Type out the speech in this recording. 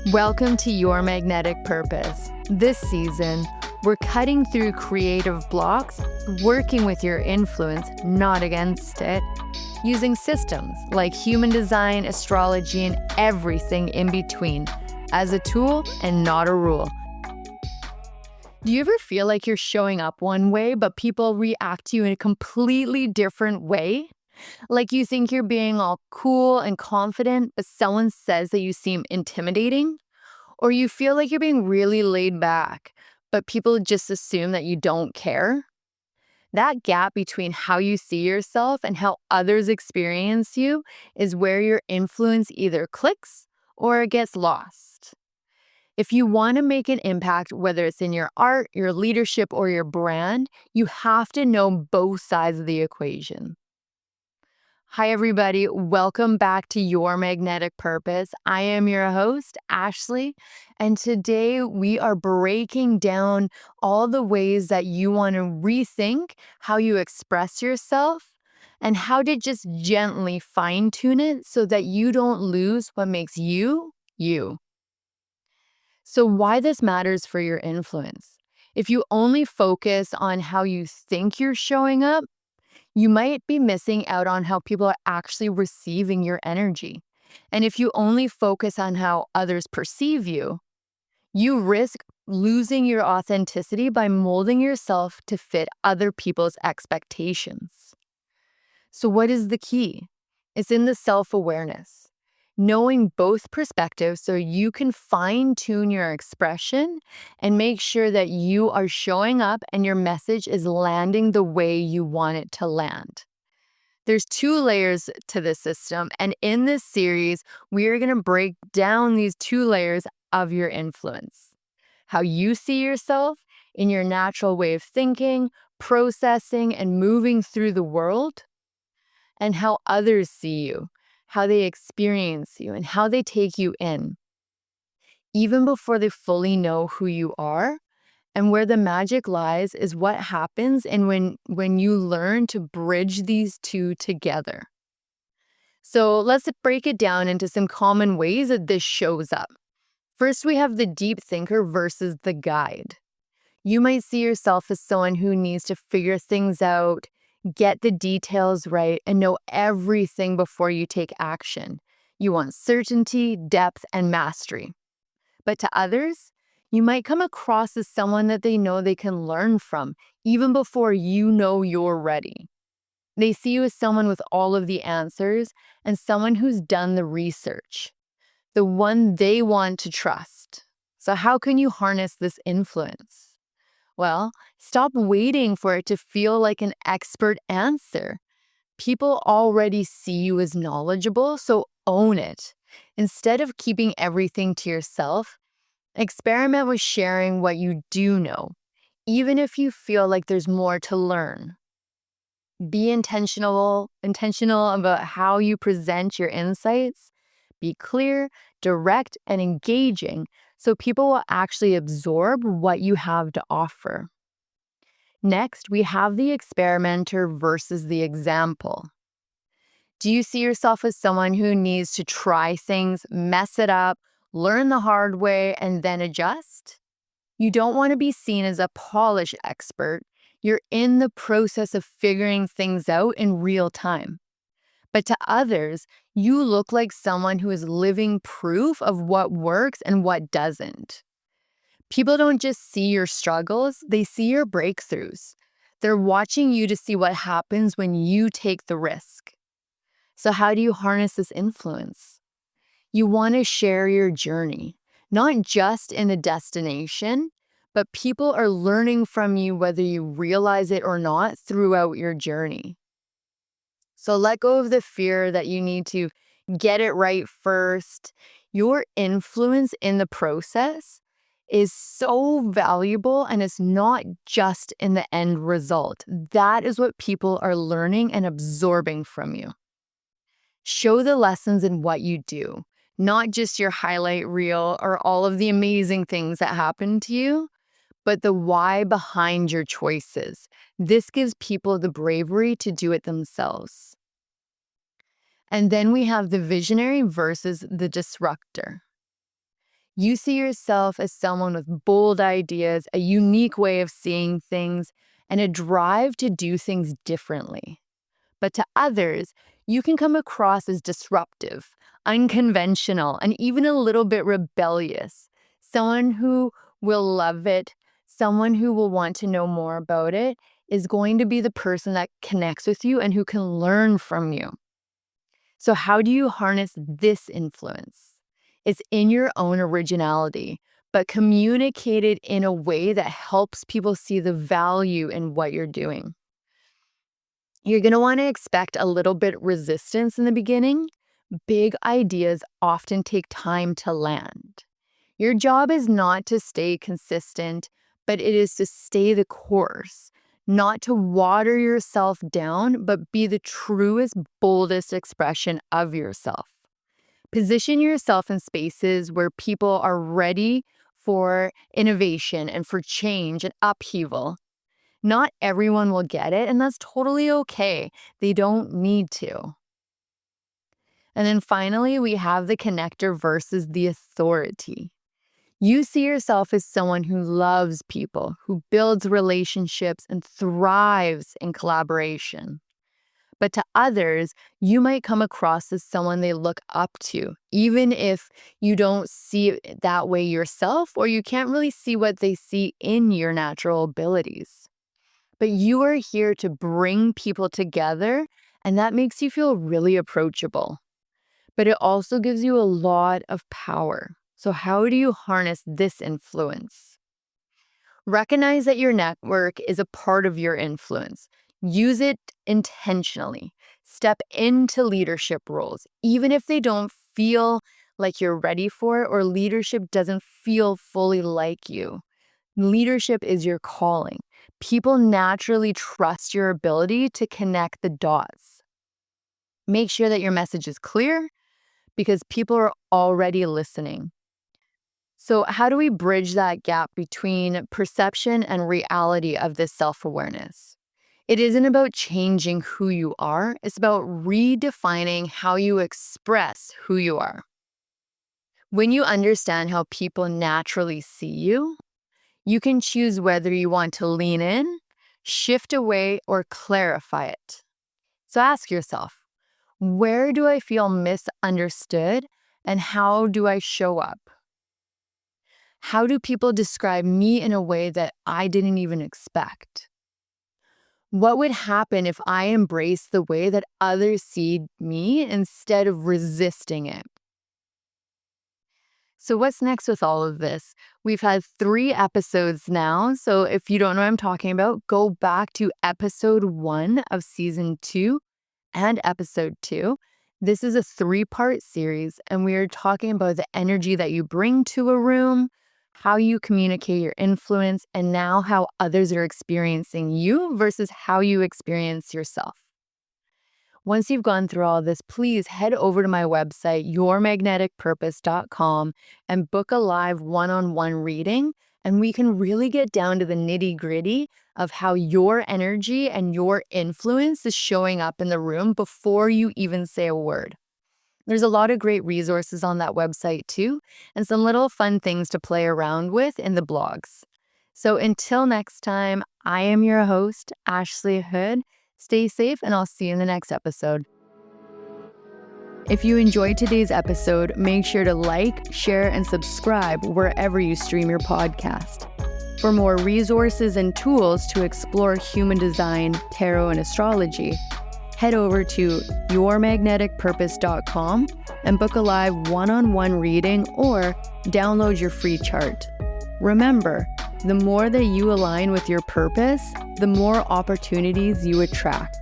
Welcome to Your Magnetic Purpose. This season, we're cutting through creative blocks, working with your influence, not against it, using systems like human design, astrology, and everything in between as a tool and not a rule. Do you ever feel like you're showing up one way, but people react to you in a completely different way? Like you think you're being all cool and confident, but someone says that you seem intimidating? Or you feel like you're being really laid back, but people just assume that you don't care? That gap between how you see yourself and how others experience you is where your influence either clicks or it gets lost. If you want to make an impact, whether it's in your art, your leadership, or your brand, you have to know both sides of the equation. Hi, everybody. Welcome back to Your Magnetic Purpose. I am your host, Ashley, and today we are breaking down all the ways that you want to rethink how you express yourself and how to just gently fine tune it so that you don't lose what makes you, you. So, why this matters for your influence? If you only focus on how you think you're showing up, you might be missing out on how people are actually receiving your energy. And if you only focus on how others perceive you, you risk losing your authenticity by molding yourself to fit other people's expectations. So, what is the key? It's in the self-awareness. Knowing both perspectives so you can fine tune your expression and make sure that you are showing up and your message is landing the way you want it to land. There's two layers to this system, and in this series, we are going to break down these two layers of your influence. How you see yourself in your natural way of thinking, processing, and moving through the world, and how others see you, how they experience you, and how they take you in, even before they fully know who you are. And where the magic lies is what happens and when you learn to bridge these two together. So let's break it down into some common ways that this shows up. First, we have the deep thinker versus the guide. You might see yourself as someone who needs to figure things out, get the details right, and know everything before you take action. You want certainty, depth, and mastery. But to others, you might come across as someone that they know they can learn from, even before you know you're ready. They see you as someone with all of the answers and someone who's done the research, the one they want to trust. So how can you harness this influence? Well, stop waiting for it to feel like an expert answer. People already see you as knowledgeable, so own it. Instead of keeping everything to yourself, experiment with sharing what you do know, even if you feel like there's more to learn. Be intentional about how you present your insights. Be clear, direct, and engaging so people will actually absorb what you have to offer. Next, we have the experimenter versus the example. Do you see yourself as someone who needs to try things, mess it up, learn the hard way, and then adjust? You don't want to be seen as a polished expert. You're in the process of figuring things out in real time. But to others, you look like someone who is living proof of what works and what doesn't. People don't just see your struggles, they see your breakthroughs. They're watching you to see what happens when you take the risk. So how do you harness this influence? You want to share your journey, not just in the destination, but people are learning from you whether you realize it or not throughout your journey. So let go of the fear that you need to get it right first. Your influence in the process is so valuable, and it's not just in the end result. That is what people are learning and absorbing from you. Show the lessons in what you do, not just your highlight reel or all of the amazing things that happen to you, but the why behind your choices. This gives people the bravery to do it themselves. And then we have the visionary versus the disruptor. You see yourself as someone with bold ideas, a unique way of seeing things, and a drive to do things differently. But to others, you can come across as disruptive, unconventional, and even a little bit rebellious. Someone who will love it, someone who will want to know more about it, is going to be the person that connects with you and who can learn from you. So, how do you harness this influence? It's in your own originality, but communicated in a way that helps people see the value in what you're doing. You're going to want to expect a little bit resistance in the beginning. Big ideas often take time to land. Your job is not to stay consistent, but it is to stay the course, not to water yourself down, but be the truest, boldest expression of yourself. Position yourself in spaces where people are ready for innovation and for change and upheaval. Not everyone will get it, and that's totally okay. They don't need to. And then finally, we have the connector versus the authority. You see yourself as someone who loves people, who builds relationships and thrives in collaboration. But to others, you might come across as someone they look up to, even if you don't see it that way yourself, or you can't really see what they see in your natural abilities. But you are here to bring people together, and that makes you feel really approachable. But it also gives you a lot of power. So how do you harness this influence? Recognize that your network is a part of your influence. Use it intentionally. Step into leadership roles, even if they don't feel like you're ready for it or leadership doesn't feel fully like you. Leadership is your calling. People naturally trust your ability to connect the dots. Make sure that your message is clear because people are already listening. So, how do we bridge that gap between perception and reality of this self-awareness? It isn't about changing who you are, it's about redefining how you express who you are. When you understand how people naturally see you, you can choose whether you want to lean in, shift away, or clarify it. So ask yourself, where do I feel misunderstood and how do I show up? How do people describe me in a way that I didn't even expect? What would happen if I embrace the way that others see me instead of resisting it? So what's next with all of this? We've had 3 episodes now. So if you don't know what I'm talking about, go back to episode 1 of season 2 and episode 2. This is a 3-part series, and we are talking about the energy that you bring to a room, how you communicate your influence, and now how others are experiencing you versus how you experience yourself. Once you've gone through all this, please head over to my website, yourmagneticpurpose.com, and book a live one-on-one reading, and we can really get down to the nitty-gritty of how your energy and your influence is showing up in the room before you even say a word. There's a lot of great resources on that website too, and some little fun things to play around with in the blogs. So until next time, I am your host, Ashley Hood. Stay safe, and I'll see you in the next episode. If you enjoyed today's episode, make sure to like, share, and subscribe wherever you stream your podcast. For more resources and tools to explore human design, tarot, and astrology, head over to yourmagneticpurpose.com and book a live one-on-one reading or download your free chart. Remember, the more that you align with your purpose, the more opportunities you attract.